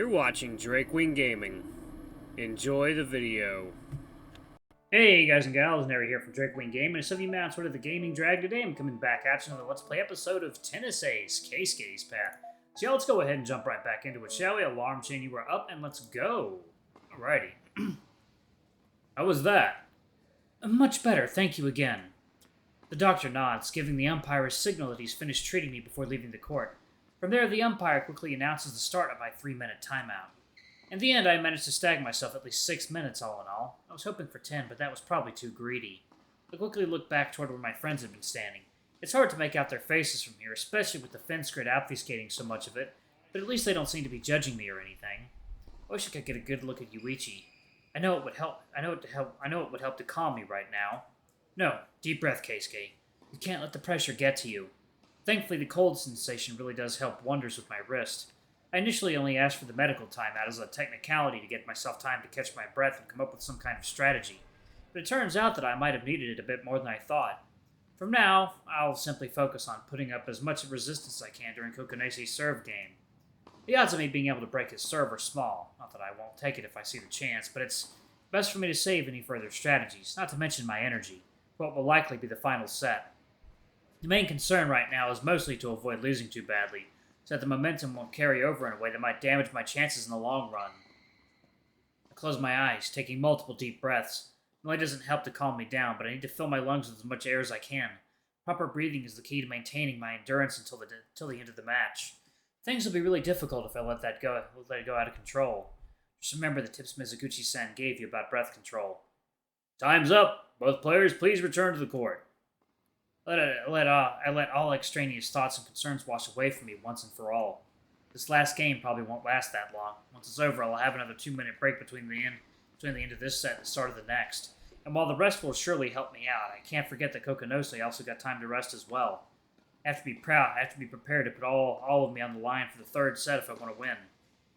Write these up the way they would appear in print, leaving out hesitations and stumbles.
You're watching Drakewing Gaming. Enjoy the video. Hey guys and gals, Neri here from Drakewing Gaming. As some of you may sort of the gaming drag today, I'm coming back at you with another Let's Play episode of Tennis Ace, Keisuke's Path. So yeah, let's go ahead and jump right back into it, shall we? Alarm chain, you are up, and let's go. Alrighty. How was that? Much better, thank you again. The doctor nods, giving the umpire a signal that he's finished treating me before leaving the court. From there, the umpire quickly announces the start of my 3-minute timeout. In the end, I managed to stag myself at least 6 minutes all in all. I was hoping for 10, but that was probably too greedy. I quickly looked back toward where my friends had been standing. It's hard to make out their faces from here, especially with the fence grid obfuscating so much of it, but at least they don't seem to be judging me or anything. I wish I could get a good look at Yuichi. I know it would help to calm me right now. No, deep breath, Keisuke. You can't let the pressure get to you. Thankfully, the cold sensation really does help wonders with my wrist. I initially only asked for the medical timeout as a technicality to get myself time to catch my breath and come up with some kind of strategy, but it turns out that I might have needed it a bit more than I thought. From now, I'll simply focus on putting up as much resistance as I can during Kokonese's serve game. The odds of me being able to break his serve are small, not that I won't take it if I see the chance, but it's best for me to save any further strategies, not to mention my energy, for what will likely be the final set. The main concern right now is mostly to avoid losing too badly, so that the momentum won't carry over in a way that might damage my chances in the long run. I close my eyes, taking multiple deep breaths. It really doesn't help to calm me down, but I need to fill my lungs with as much air as I can. Proper breathing is the key to maintaining my endurance until the end of the match. Things will be really difficult if I let it go out of control. Just remember the tips Mizuguchi-san gave you about breath control. Time's up! Both players, please return to the court. I let all extraneous thoughts and concerns wash away from me once and for all. This last game probably won't last that long. Once it's over, I'll have another 2-minute break between the end of this set and the start of the next. And while the rest will surely help me out, I can't forget that Kokonose also got time to rest as well. I have to be prepared to put all of me on the line for the third set if I want to win.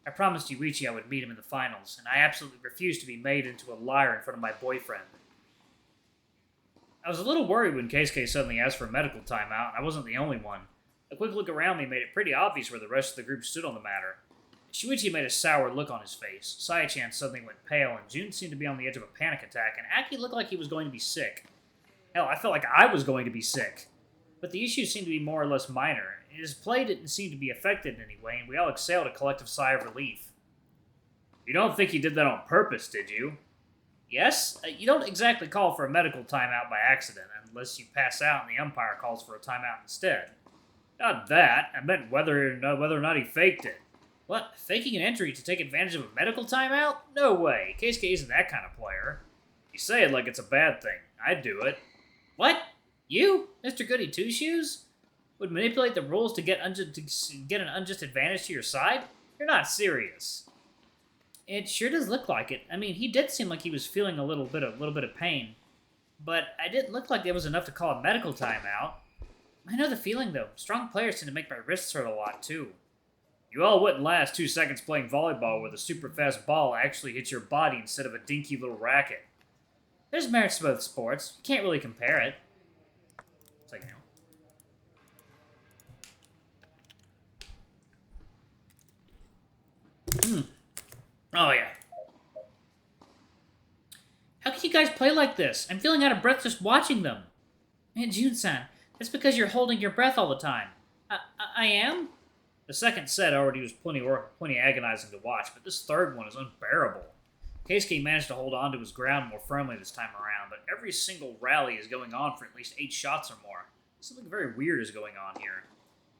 I promised Yuichi I would meet him in the finals, and I absolutely refuse to be made into a liar in front of my boyfriend. I was a little worried when Keisuke suddenly asked for a medical timeout, and I wasn't the only one. A quick look around me made it pretty obvious where the rest of the group stood on the matter. Shuichi made a sour look on his face, Saya-chan suddenly went pale, and Jun seemed to be on the edge of a panic attack, and Aki looked like he was going to be sick. Hell, I felt like I was going to be sick. But the issues seemed to be more or less minor. His play didn't seem to be affected in any way, and we all exhaled a collective sigh of relief. You don't think he did that on purpose, did you? Yes, you don't exactly call for a medical timeout by accident, unless you pass out and the umpire calls for a timeout instead. Not that, I meant whether or not he faked it. What, faking an injury to take advantage of a medical timeout? No way, Keisuke isn't that kind of player. You say it like it's a bad thing. I'd do it. What? You, Mr. Goody Two-Shoes? Would manipulate the rules to get an unjust advantage to your side? You're not serious. It sure does look like it. I mean, he did seem like he was feeling a little bit of pain, but it didn't look like there was enough to call a medical timeout. I know the feeling, though. Strong players tend to make my wrists hurt a lot, too. You all wouldn't last 2 seconds playing volleyball where the super fast ball actually hits your body instead of a dinky little racket. There's merits to both sports. You can't really compare it. It's like, Oh, yeah. How can you guys play like this? I'm feeling out of breath just watching them. Man, Jun-san, that's because you're holding your breath all the time. I am? The second set already was plenty agonizing to watch, but this third one is unbearable. Keisuke managed to hold on to his ground more firmly this time around, but every single rally is going on for at least 8 shots or more. Something very weird is going on here.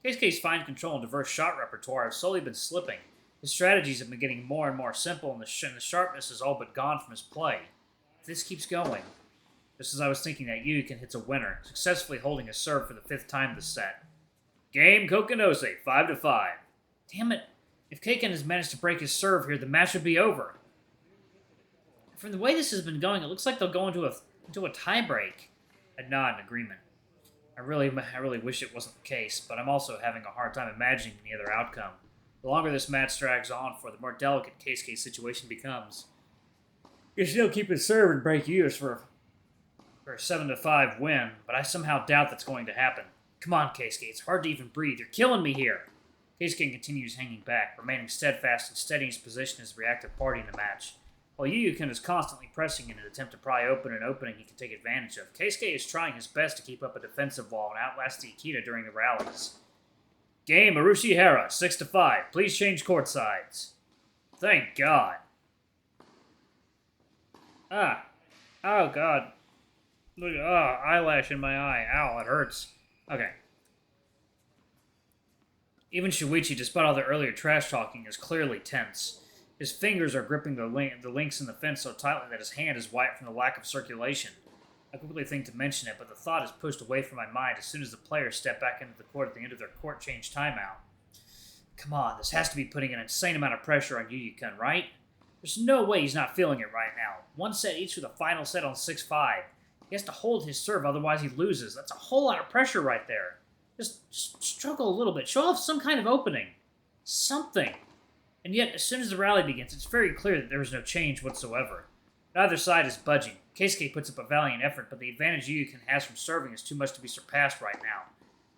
Keisuke's fine control and diverse shot repertoire have slowly been slipping. His strategies have been getting more and more simple, and the sharpness is all but gone from his play. If this keeps going, just as I was thinking that Yuuya hits a winner, successfully holding his serve for the 5th time this set. Game Kokonose, 5-5. Damn it. If Keiken has managed to break his serve here, the match would be over. From the way this has been going, it looks like they'll go into a tie-break. I nod in agreement. I really wish it wasn't the case, but I'm also having a hard time imagining any other outcome. The longer this match drags on for, the more delicate Keisuke's situation becomes. You still keep his serve and break Yuya's for a 7-5 win, but I somehow doubt that's going to happen. Come on, Keisuke, it's hard to even breathe. You're killing me here. Keisuke continues hanging back, remaining steadfast and steadying his position as the reactive party in the match. While Yuuya is constantly pressing in an attempt to pry open an opening he can take advantage of, Keisuke is trying his best to keep up a defensive wall and outlast the Ikeda during the rallies. Game Urushihara, 6-5. Please change court sides. Thank God. Ah. Oh, God. Look, eyelash in my eye. Ow, it hurts. Okay. Even Shuichi, despite all the earlier trash talking, is clearly tense. His fingers are gripping the links in the fence so tightly that his hand is white from the lack of circulation. I quickly think to mention it, but the thought is pushed away from my mind as soon as the players step back into the court at the end of their court change timeout. Come on, this has to be putting an insane amount of pressure on Yuuya-kun, right? There's no way he's not feeling it right now. One set each for the final set on 6-5. He has to hold his serve, otherwise he loses. That's a whole lot of pressure right there. Just struggle a little bit. Show off some kind of opening. Something. And yet, as soon as the rally begins, it's very clear that there is no change whatsoever. Neither side is budging. Keisuke puts up a valiant effort, but the advantage Yuuya has from serving is too much to be surpassed right now.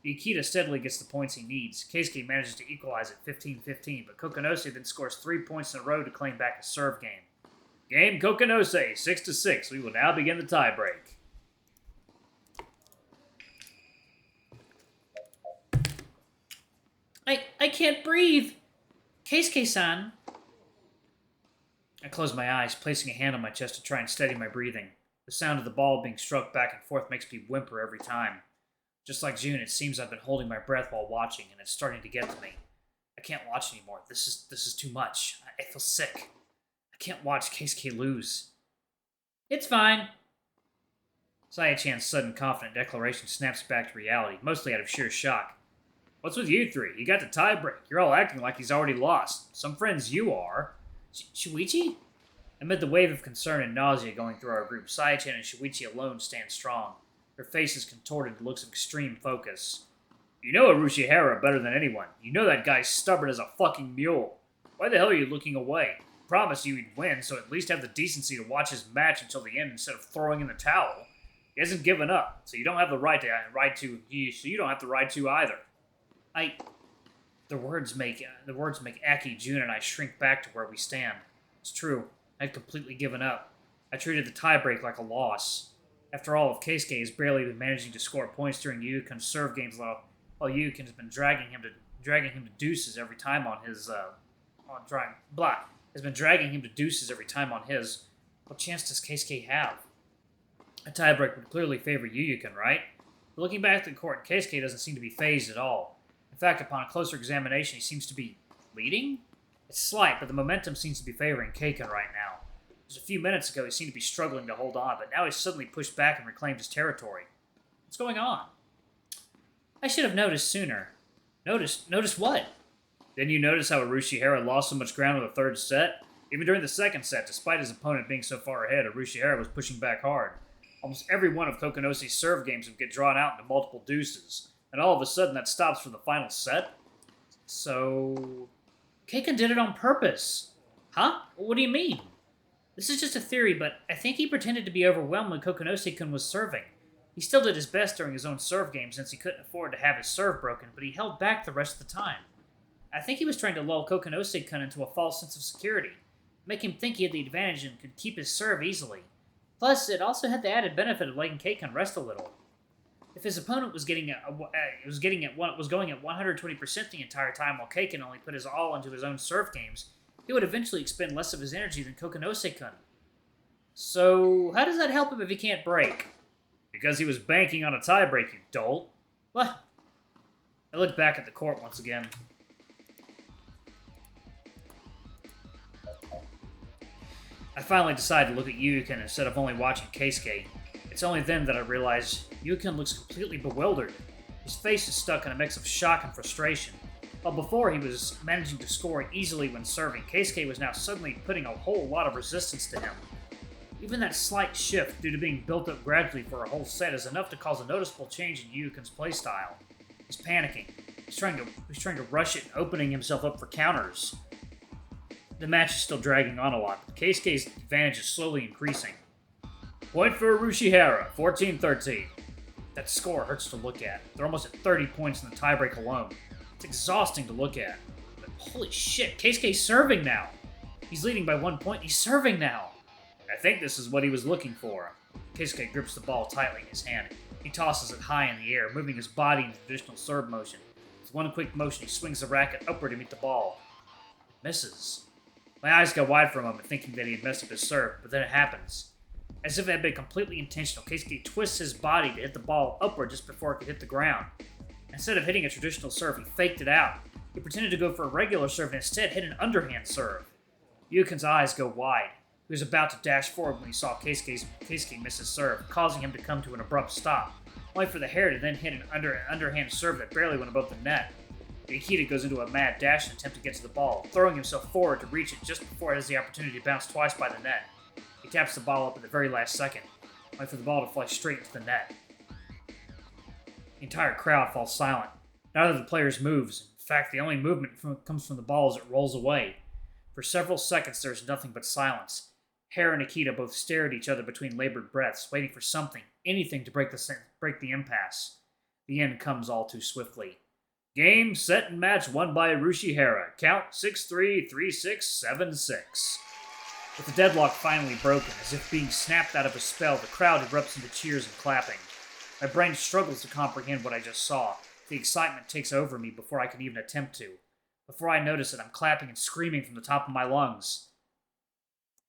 The Ikeda steadily gets the points he needs. Keisuke manages to equalize at 15-15, but Kokonose then scores 3 points in a row to claim back his serve game. Game Kokonose, 6-6. We will now begin the tiebreak. I can't breathe. Keisuke-san. I close my eyes, placing a hand on my chest to try and steady my breathing. The sound of the ball being struck back and forth makes me whimper every time. Just like June, it seems I've been holding my breath while watching, and it's starting to get to me. I can't watch anymore. This is too much. I feel sick. I can't watch Keisuke lose. It's fine. Saya-chan's sudden confident declaration snaps back to reality, mostly out of sheer shock. What's with you three? You got the tiebreak. You're all acting like he's already lost. Some friends you are. Shuichi? Amid the wave of concern and nausea going through our group, Saya-chan and Shuichi alone stand strong. Their faces contorted in looks of extreme focus. You know Urushihara better than anyone. You know that guy's stubborn as a fucking mule. Why the hell are you looking away? I promised you he'd win, so at least have the decency to watch his match until the end instead of throwing in the towel. He hasn't given up, so you don't have the right to either. The words make Aki, June, and I shrink back to where we stand. It's true. I'd completely given up. I treated the tiebreak like a loss. After all, if Keisuke has barely been managing to score points during Yuuya-kun's serve games, while Yuuya-kun has been dragging him to deuces every time on his what chance does Keisuke have? A tiebreak would clearly favor Yuuya-kun, right? But looking back at the court, Keisuke doesn't seem to be phased at all. In fact, upon a closer examination, he seems to be leading? It's slight, but the momentum seems to be favoring Keikun right now. Just a few minutes ago, he seemed to be struggling to hold on, but now he's suddenly pushed back and reclaimed his territory. What's going on? I should have noticed sooner. Noticed what? Didn't you notice how Urushihara lost so much ground in the third set? Even during the second set, despite his opponent being so far ahead, Urushihara was pushing back hard. Almost every one of Kokonose's serve games would get drawn out into multiple deuces. And all of a sudden, that stops for the final set? So... Keikun did it on purpose. Huh? What do you mean? This is just a theory, but I think he pretended to be overwhelmed when Kokonose-kun was serving. He still did his best during his own serve game since he couldn't afford to have his serve broken, but he held back the rest of the time. I think he was trying to lull Kokonose-kun into a false sense of security, make him think he had the advantage and could keep his serve easily. Plus, it also had the added benefit of letting Keikun rest a little. If his opponent was going at 120% the entire time, while Keikun only put his all into his own serve games, he would eventually expend less of his energy than Kokonose-kun. So, how does that help him if he can't break? Because he was banking on a tiebreak, you dolt. What? I looked back at the court once again. I finally decided to look at Yuuya instead of only watching Keisuke. It's only then that I realized Yuuya looks completely bewildered. His face is stuck in a mix of shock and frustration. While before he was managing to score easily when serving, Keisuke was now suddenly putting a whole lot of resistance to him. Even that slight shift, due to being built up gradually for a whole set, is enough to cause a noticeable change in Yuuya's playstyle. He's panicking. He's trying to rush it, opening himself up for counters. The match is still dragging on a lot, but Keisuke's advantage is slowly increasing. Point for Urushihara, 14-13. That score hurts to look at. They're almost at 30 points in the tiebreak alone. It's exhausting to look at. But holy shit, Keisuke's serving now! He's leading by 1 point, he's serving now! I think this is what he was looking for. Keisuke grips the ball tightly in his hand. He tosses it high in the air, moving his body in traditional serve motion. With one quick motion, he swings the racket upward to meet the ball. Misses. My eyes go wide for a moment, thinking that he had messed up his serve, but then it happens. As if it had been completely intentional, Keisuke twists his body to hit the ball upward just before it could hit the ground. Instead of hitting a traditional serve, he faked it out. He pretended to go for a regular serve and instead hit an underhand serve. Yukin's eyes go wide. He was about to dash forward when he saw Keisuke miss his serve, causing him to come to an abrupt stop, only for the hair to then hit an underhand serve that barely went above the net. Akita goes into a mad dash in an attempt to get to the ball, throwing himself forward to reach it just before it has the opportunity to bounce twice by the net. He taps the ball up at the very last second, only for the ball to fly straight into the net. The entire crowd falls silent. Neither of the players moves. In fact, the only movement comes from the ball as it rolls away. For several seconds, there is nothing but silence. Hare and Akita both stare at each other between labored breaths, waiting for something, anything to break the impasse. The end comes all too swiftly. Game, set, and match won by Arushi Hara. Count 6-3, 3-6, 7-6. With the deadlock finally broken, as if being snapped out of a spell, the crowd erupts into cheers and clapping. My brain struggles to comprehend what I just saw. The excitement takes over me before I can even attempt to. Before I notice it, I'm clapping and screaming from the top of my lungs.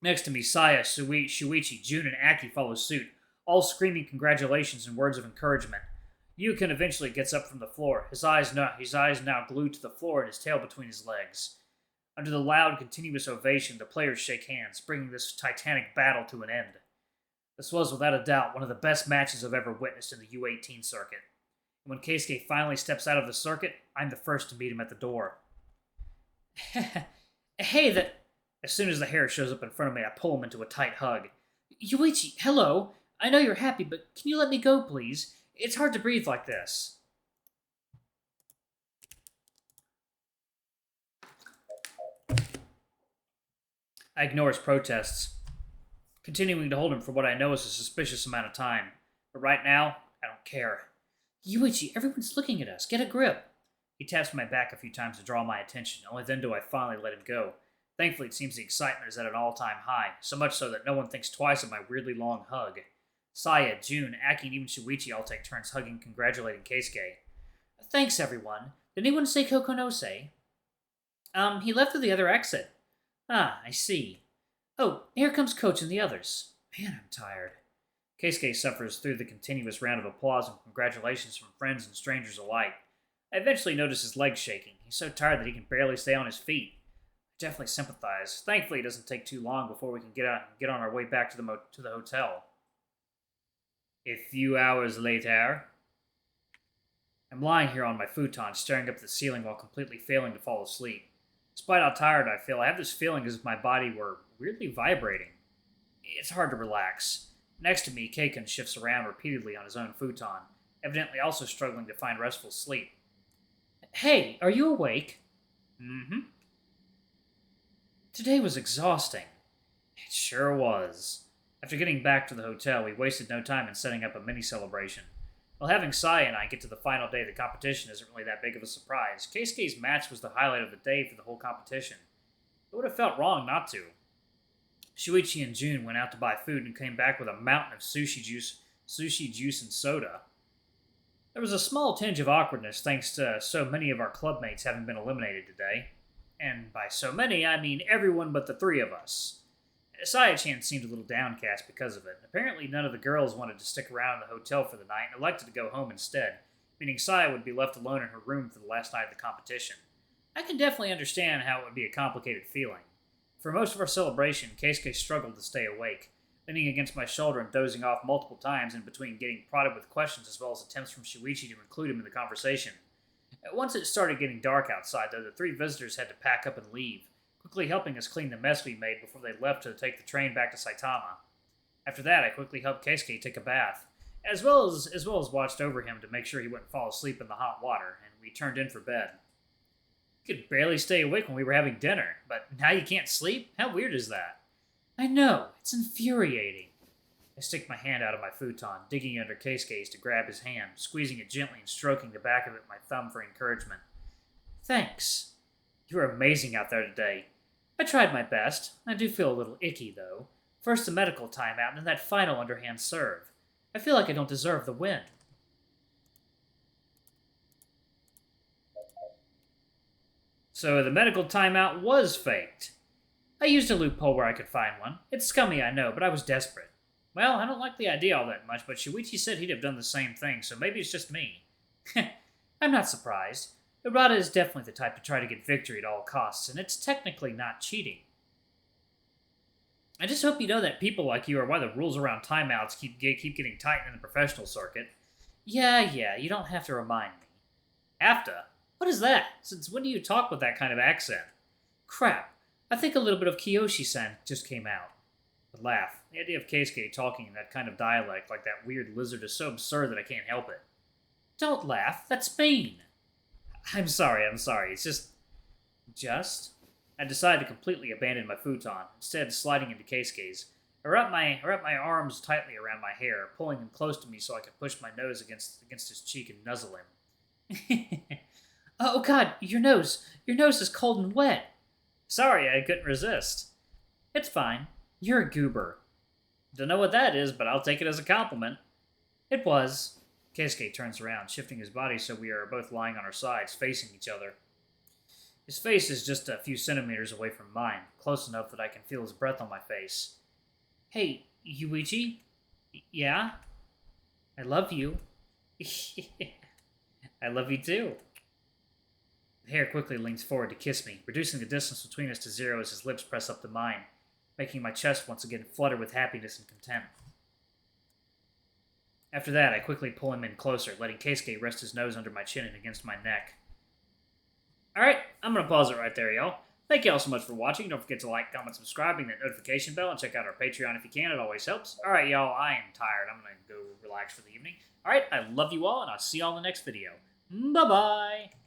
Next to me, Saya, Shuichi, Jun, and Aki follow suit, all screaming congratulations and words of encouragement. Yukin eventually gets up from the floor, his eyes now glued to the floor and his tail between his legs. Under the loud, continuous ovation, the players shake hands, bringing this titanic battle to an end. This was, without a doubt, one of the best matches I've ever witnessed in the U18 circuit. And when Keisuke finally steps out of the circuit, I'm the first to meet him at the door. Hey, As soon as the hair shows up in front of me, I pull him into a tight hug. Yuichi, hello! I know you're happy, but can you let me go, please? It's hard to breathe like this. I ignore his protests, continuing to hold him for what I know is a suspicious amount of time. But right now, I don't care. Yuichi, everyone's looking at us. Get a grip. He taps my back a few times to draw my attention. Only then do I finally let him go. Thankfully, it seems the excitement is at an all-time high, so much so that no one thinks twice of my weirdly long hug. Saya, Jun, Aki, and even Shuichi all take turns hugging and congratulating Keisuke. Thanks, everyone. Did anyone say Kokonose? He left through the other exit. Ah, I see. Oh, here comes Coach and the others. Man, I'm tired. Keisuke suffers through the continuous round of applause and congratulations from friends and strangers alike. I eventually notice his legs shaking. He's so tired that he can barely stay on his feet. I definitely sympathize. Thankfully, it doesn't take too long before we can get on our way back to the hotel. A few hours later, I'm lying here on my futon, staring up at the ceiling while completely failing to fall asleep. Despite how tired I feel, I have this feeling as if my body were weirdly vibrating. It's hard to relax. Next to me, Keiken shifts around repeatedly on his own futon, evidently also struggling to find restful sleep. Hey, are you awake? Mm-hmm. Today was exhausting. It sure was. After getting back to the hotel, we wasted no time in setting up a mini-celebration. While having Sai and I get to the final day of the competition isn't really that big of a surprise. Keisuke's match was the highlight of the day for the whole competition. It would have felt wrong not to. Shuichi and Jun went out to buy food and came back with a mountain of sushi juice and soda. There was a small tinge of awkwardness thanks to so many of our clubmates having been eliminated today. And by so many, I mean everyone but the three of us. Saya-chan seemed a little downcast because of it. Apparently none of the girls wanted to stick around in the hotel for the night and elected to go home instead, meaning Saya would be left alone in her room for the last night of the competition. I can definitely understand how it would be a complicated feeling. For most of our celebration, Keisuke struggled to stay awake, leaning against my shoulder and dozing off multiple times in between getting prodded with questions as well as attempts from Shuichi to include him in the conversation. Once it started getting dark outside, though, the three visitors had to pack up and leave, quickly helping us clean the mess we made before they left to take the train back to Saitama. After that, I quickly helped Keisuke take a bath, as well as watched over him to make sure he wouldn't fall asleep in the hot water, and we turned in for bed. You could barely stay awake when we were having dinner, but now you can't sleep? How weird is that? I know, it's infuriating. I stick my hand out of my futon, digging under Keisuke's to grab his hand, squeezing it gently and stroking the back of it with my thumb for encouragement. Thanks. You were amazing out there today. I tried my best. I do feel a little icky, though. First the medical timeout, and then that final underhand serve. I feel like I don't deserve the win. So the medical timeout was faked. I used a loophole where I could find one. It's scummy, I know, but I was desperate. Well, I don't like the idea all that much, but Shuichi said he'd have done the same thing, so maybe it's just me. I'm not surprised. Urata is definitely the type to try to get victory at all costs, and it's technically not cheating. I just hope you know that people like you are why the rules around timeouts keep getting tightened in the professional circuit. Yeah, you don't have to remind me. Have to? What is that? Since when do you talk with that kind of accent? Crap. I think a little bit of Kiyoshi-san just came out. I laugh. The idea of Keisuke talking in that kind of dialect like that weird lizard is so absurd that I can't help it. Don't laugh. That's mean. I'm sorry. It's just? I decided to completely abandon my futon, instead sliding into Keisuke's. I wrapped my arms tightly around my hair, pulling him close to me so I could push my nose against his cheek and nuzzle him. Oh God, your nose is cold and wet. Sorry, I couldn't resist. It's fine. You're a goober. Don't know what that is, but I'll take it as a compliment. It was. Keisuke turns around, shifting his body so we are both lying on our sides, facing each other. His face is just a few centimeters away from mine, close enough that I can feel his breath on my face. Hey, Yuichi? Yeah? I love you. I love you too. The hare quickly leans forward to kiss me, reducing the distance between us to zero as his lips press up to mine, making my chest once again flutter with happiness and content. After that, I quickly pull him in closer, letting Keisuke rest his nose under my chin and against my neck. Alright, I'm going to pause it right there, y'all. Thank y'all so much for watching. Don't forget to like, comment, subscribe, and that notification bell, and check out our Patreon if you can. It always helps. Alright, y'all, I am tired. I'm going to go relax for the evening. Alright, I love you all, and I'll see y'all in the next video. Bye-bye!